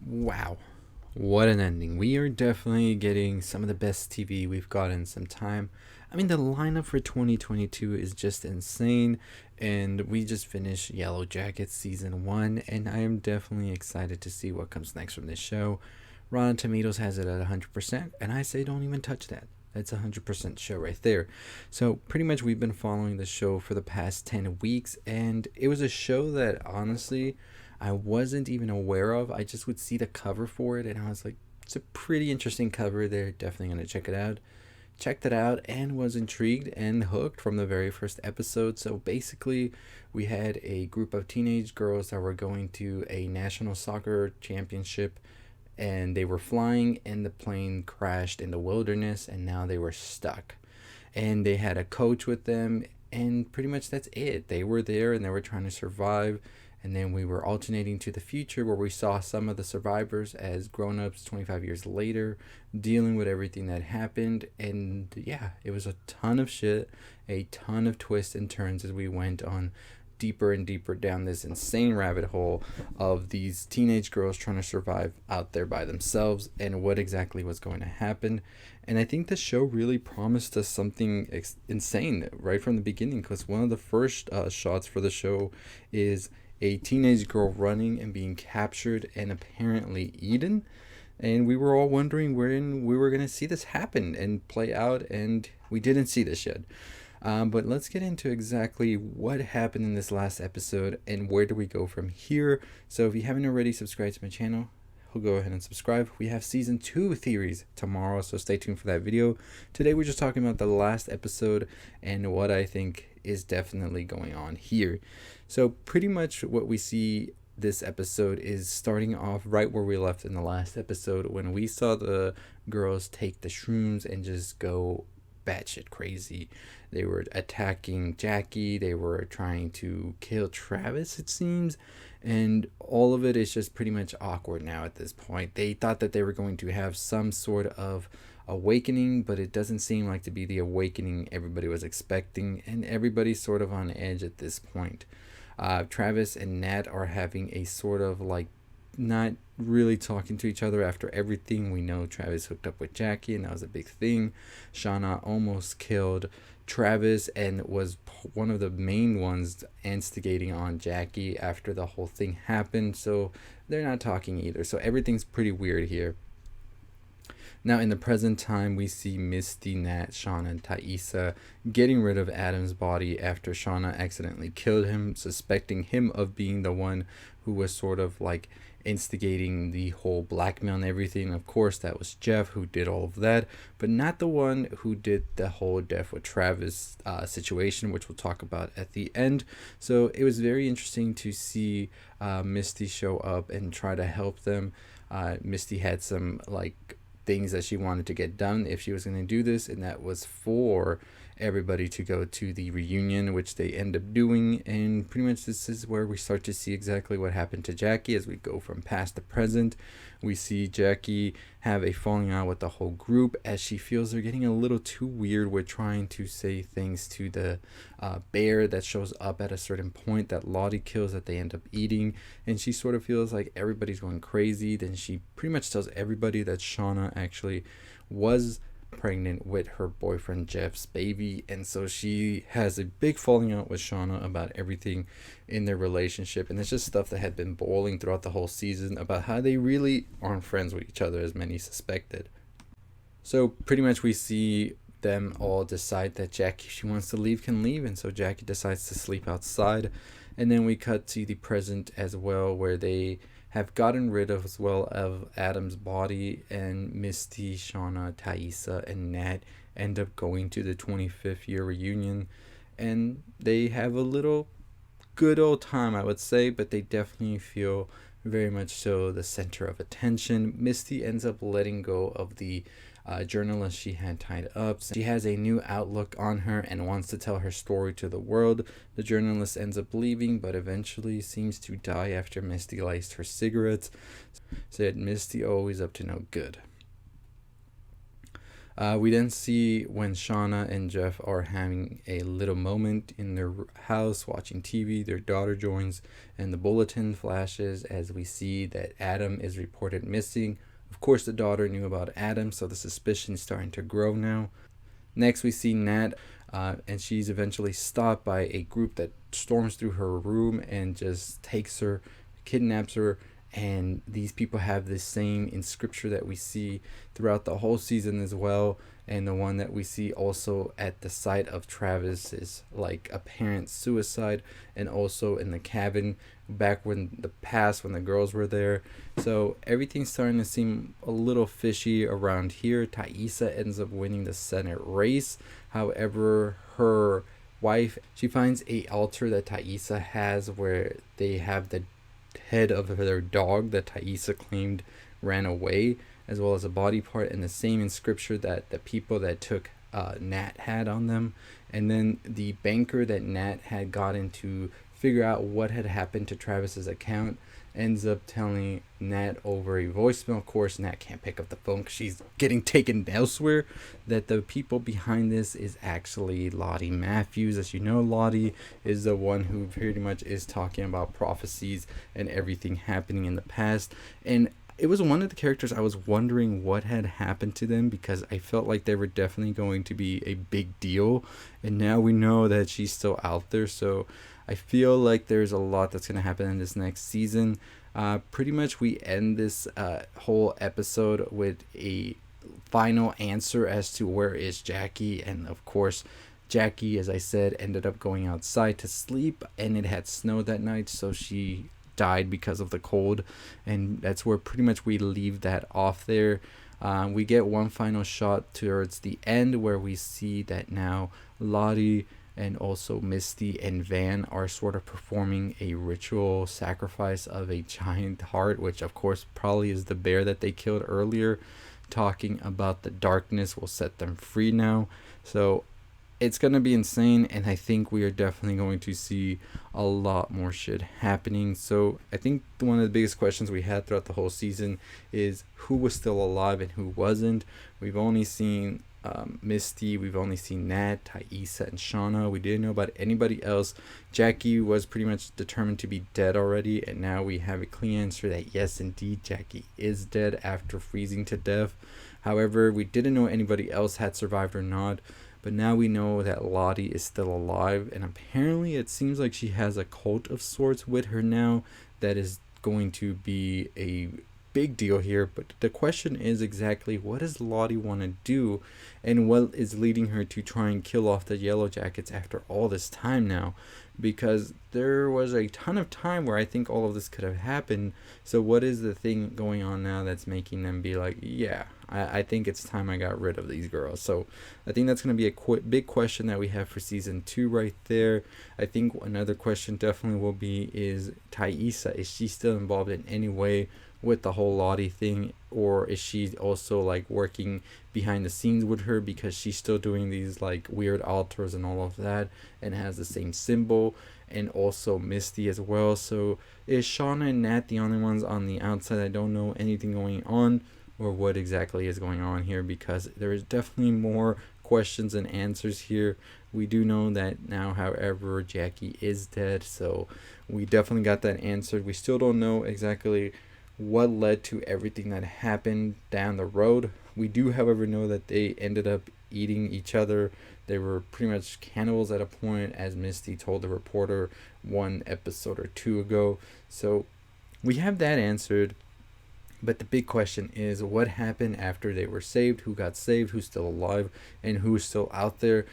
Wow, what an ending. We are definitely getting some of the best TV we've got in some time. I mean, the lineup for 2022 is just insane, and we just finished Yellowjackets season 1, and I am definitely excited to see what comes next from this show. Rotten Tomatoes has it at 100%, and I say don't even touch that. That's a 100% show right there. So, pretty much, we've been following the show for the past 10 weeks, and it was a show that honestly I wasn't even aware of. I just would see the cover for it, and I was like, it's a pretty interesting cover. They're definitely going to check it out. Checked it out and was intrigued and hooked from the very first episode. So basically, we had a group of teenage girls that were going to a national soccer championship, and they were flying, and the plane crashed in the wilderness, and now they were stuck. And they had a coach with them, and pretty much that's it. They were there and they were trying to survive. And then we were alternating to the future where we saw some of the survivors as grown ups 25 years later, dealing with everything that happened. And yeah, it was a ton of shit, a ton of twists and turns as we went on deeper and deeper down this insane rabbit hole of these teenage girls trying to survive out there by themselves and what exactly was going to happen. And I think the show really promised us something insane right from the beginning, because one of the first shots for the show is a teenage girl running and being captured and apparently eaten. And we were all wondering when we were going to see this happen and play out, and we didn't see this yet. But let's get into exactly what happened in this last episode and where do we go from here. So if you haven't already subscribed to my channel, go ahead and subscribe. We have season 2 theories tomorrow, so stay tuned for that video. Today we're just talking about the last episode and what I think is definitely going on here. So pretty much what we see this episode is starting off right where we left in the last episode, when we saw the girls take the shrooms and just go batshit crazy. They were attacking Jackie, they were trying to kill Travis, it seems, and all of it is just pretty much awkward now at this point. They thought that they were going to have some sort of awakening, but it doesn't seem like to be the awakening everybody was expecting, and everybody's sort of on edge at this point. Travis and Nat are having a sort of like not really talking to each other after everything. We know Travis hooked up with Jackie, and that was a big thing. Shauna almost killed Travis and was one of the main ones instigating on Jackie after the whole thing happened. So they're not talking either. So everything's pretty weird here. Now, in the present time, we see Misty, Nat, Shauna, and Thaisa getting rid of Adam's body after Shauna accidentally killed him, suspecting him of being the one who was sort of like instigating the whole blackmail and everything. Of course, that was Jeff who did all of that, but not the one who did the whole death with Travis situation, which we'll talk about at the end. So it was very interesting to see Misty show up and try to help them. Misty had some like things that she wanted to get done if she was going to do this, and that was for everybody to go to the reunion, which they end up doing. And pretty much this is where we start to see exactly what happened to Jackie as we go from past to present. We see Jackie have a falling out with the whole group as she feels they're getting a little too weird with trying to say things to the bear that shows up at a certain point that Lottie kills, that they end up eating, and she sort of feels like everybody's going crazy. Then she pretty much tells everybody that Shauna actually was pregnant with her boyfriend Jeff's baby, and so she has a big falling out with Shauna about everything in their relationship. And it's just stuff that had been boiling throughout the whole season about how they really aren't friends with each other as many suspected. So pretty much we see them all decide that Jackie, if she wants to leave, can leave, and so Jackie decides to sleep outside. And then we cut to the present as well, where they have gotten rid of as well of Adam's body, and Misty, Shauna, Thaisa, and Nat end up going to the 25th year reunion, and they have a little good old time, I would say, but they definitely feel very much so the center of attention. Misty ends up letting go of the journalist she had tied up. She has a new outlook on her and wants to tell her story to the world. The journalist ends up leaving, but eventually seems to die after Misty lights her cigarettes. Said Misty always up to no good. We then see when Shauna and Jeff are having a little moment in their house watching TV. Their daughter joins, and the bulletin flashes as we see that Adam is reported missing. Of course, the daughter knew about Adam, so the suspicion is starting to grow now. Next, we see Nat, and she's eventually stopped by a group that storms through her room and just takes her, kidnaps her. And these people have the same in scripture that we see throughout the whole season as well. And the one that we see also at the site of Travis's like apparent suicide, and also in the cabin back when the past when the girls were there. So everything's starting to seem a little fishy around here. Thaisa ends up winning the Senate race. However, her wife, she finds a altar that Thaisa has where they have the head of their dog that Thaisa claimed ran away, as well as a body part, and the same in scripture that the people that took Nat had on them. And then the banker that Nat had gotten to figure out what had happened to Travis's account ends up telling Nat over a voicemail. Of course, Nat can't pick up the phone because she's getting taken elsewhere. That the people behind this is actually Lottie Matthews. As you know, Lottie is the one who pretty much is talking about prophecies and everything happening in the past. And it was one of the characters I was wondering what had happened to them, because I felt like they were definitely going to be a big deal. And now we know that she's still out there. So I feel like there's a lot that's going to happen in this next season. Pretty much we end this whole episode with a final answer as to where is Jackie. And of course, Jackie, as I said, ended up going outside to sleep, and it had snowed that night, so she died because of the cold. And that's where pretty much we leave that off there. We get one final shot towards the end where we see that now Lottie and also Misty and Van are sort of performing a ritual sacrifice of a giant heart, which of course probably is the bear that they killed earlier, talking about the darkness will set them free now. So it's going to be insane, and I think we are definitely going to see a lot more shit happening. So I think one of the biggest questions we had throughout the whole season is who was still alive and who wasn't. We've only seen Misty, we've only seen Nat, Thaisa, and Shauna. We didn't know about anybody else. Jackie was pretty much determined to be dead already, and now we have a clean answer that yes, indeed, Jackie is dead after freezing to death. However, we didn't know anybody else had survived or not. But now we know that Lottie is still alive, and apparently it seems like she has a cult of sorts with her now that is going to be a big deal here. But the question is exactly what does Lottie want to do, and what is leading her to try and kill off the Yellowjackets after all this time now? Because there was a ton of time where I think all of this could have happened. So what is the thing going on now that's making them be like, yeah, I think it's time I got rid of these girls? So I think that's going to be a big question that we have for season 2 right there. I think another question definitely will be, is Thaisa, is she still involved in any way with the whole Lottie thing, or is she also like working behind the scenes with her, because she's still doing these like weird altars and all of that and has the same symbol, and also Misty as well. So is Shauna and Nat the only ones on the outside that don't know anything going on, or what exactly is going on here? Because there is definitely more questions and answers here. We do know that now, however, Jackie is dead, so we definitely got that answered. We still don't know exactly what led to everything that happened down the road. We do, however, know that they ended up eating each other. They were pretty much cannibals at a point, as Misty told the reporter one episode or two ago. So we have that answered. But the big question is, what happened after they were saved? Who got saved? Who's still alive? And who's still out there?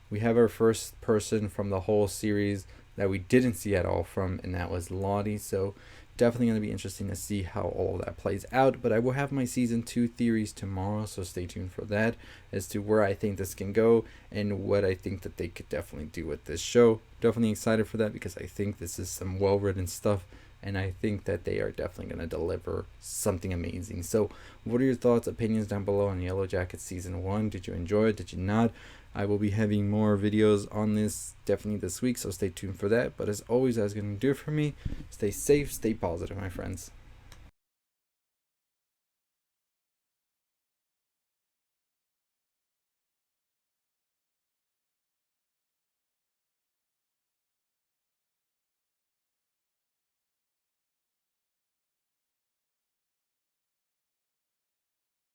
We have our first person from the whole series that we didn't see at all from, and that was Lottie. So definitely going to be interesting to see how all of that plays out. But I will have my season 2 theories tomorrow, so stay tuned for that, as to where I think this can go and what I think that they could definitely do with this show. Definitely excited for that, because I think this is some well-written stuff, and I think that they are definitely going to deliver something amazing. So what are your thoughts, opinions down below on Yellowjackets season 1? Did you enjoy it? Did you not? I will be having more videos on this definitely this week, so stay tuned for that. But as always, that's going to do it for me. Stay safe, stay positive, my friends.